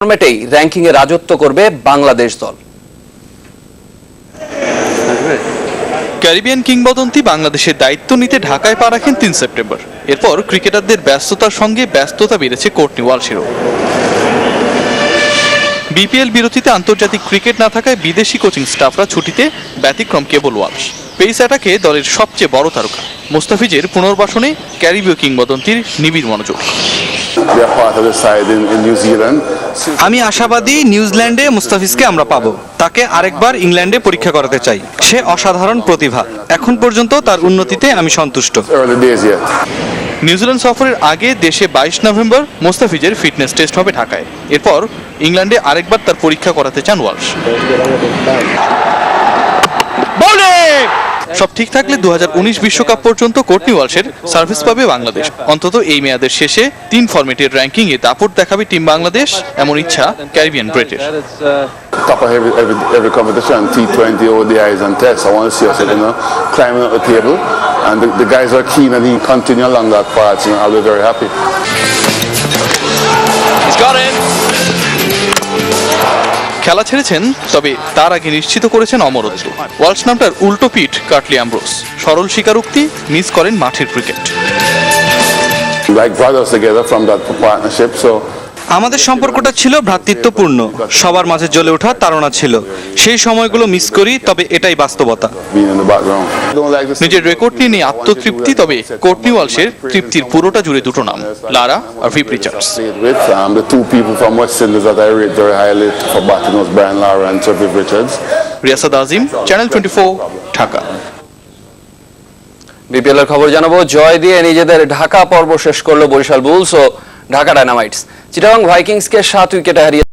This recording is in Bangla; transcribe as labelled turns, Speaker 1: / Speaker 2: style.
Speaker 1: ফরম্যাটেই র্যাঙ্কিং এ রাজত্ব করবে বাংলাদেশ দল।
Speaker 2: ক্যারিবিয়ান কিংবদন্তি বাংলাদেশের দায়িত্ব নিতে ঢাকায় পা রাখেন ৩ সেপ্টেম্বর। এরপর ক্রিকেটারদের ব্যস্ততার সঙ্গে ব্যস্ততা বেড়েছে কোর্টনি ওয়ালশেরও। বিপিএল বিরতিতে আন্তর্জাতিক ক্রিকেট না থাকায় বিদেশি কোচিং স্টাফরা ছুটিতে, ব্যতিক্রম কেবল ওয়ালশ। পেস অ্যাটাকে দলের সবচেয়ে বড় তারকা মুস্তাফিজের পুনর্বাসনে ক্যারিবীয় কিংবদন্তির নিবিড় মনোযোগ।
Speaker 3: আমি আশাবাদী নিউজিল্যান্ডে মুস্তাফিজকে আমরা পাবো। তাকে আরেকবার ইংল্যান্ডে পরীক্ষা করাতে চাই। সে অসাধারণ প্রতিভা। এখন পর্যন্ত তার উন্নতিতে আমি সন্তুষ্ট।
Speaker 2: নিউজিল্যান্ড সফরের আগে দেশে ২২ নভেম্বর মুস্তাফিজের ফিটনেস টেস্ট হবে ঢাকায়। এরপর ইংল্যান্ডে আরেকবার তার পরীক্ষা করাতে চান ওয়ালশ। সব ঠিক থাকলে ২০১৯ বিশ্বকাপ পর্যন্ত কোর্টনি ওয়ালশের সার্ভিস পাবে বাংলাদেশ। অন্তত এই মেয়াদের শেষে ৩ ফরম্যাটের র্যাঙ্কিংয়ে দাপট দেখাবে টিম বাংলাদেশ, এমন ইচ্ছা Caribbean greater.
Speaker 4: Top of every competition, T20, ODIs and tests. I want to see us, climbing up the table. And the guys are keen and he continue along that path. I'll be very happy.
Speaker 2: He's got it. খেলা ছেড়েছেন, তবে তার আগে নিশ্চিত করেছেন অমরত্ব। ওয়ালশ নামটার উল্টো পিঠ কাটলি অ্যামব্রোস। সরল স্বীকারোক্তি, মিস করেন মাঠের cricket.
Speaker 4: Like brothers together from that partnership, so
Speaker 3: আমাদের সম্পর্কটা ছিল ভ্রাতৃত্বপূর্ণ। সবার মাঝে জ্বলে ওঠা তাড়না ছিল। সেই সময়গুলো মিস করি, তবে এটাই বাস্তবতা।
Speaker 2: নিজের রেকর্ড নিয়ে আত্মতৃপ্তি, তবে কোর্টনি ওয়ালশের তৃপ্তির পুরোটা জুড়ে দুটো নাম, লারা আর ভিপ Richards.
Speaker 4: The two people from West Indies that I rate very highly for batting was Brian Lara and Viv Richards.
Speaker 2: Riasad Azim, channel 24, Dhaka.
Speaker 1: BPL এর খবর জানাবো। জয় দিয়ে নিজেদের ঢাকা পর্ব শেষ করলো বরিশাল বুলস ও ঢাকা ডায়নামাইটস। চিটাগং ভাইকিংসকে 7 উইকেটে হারিয়ে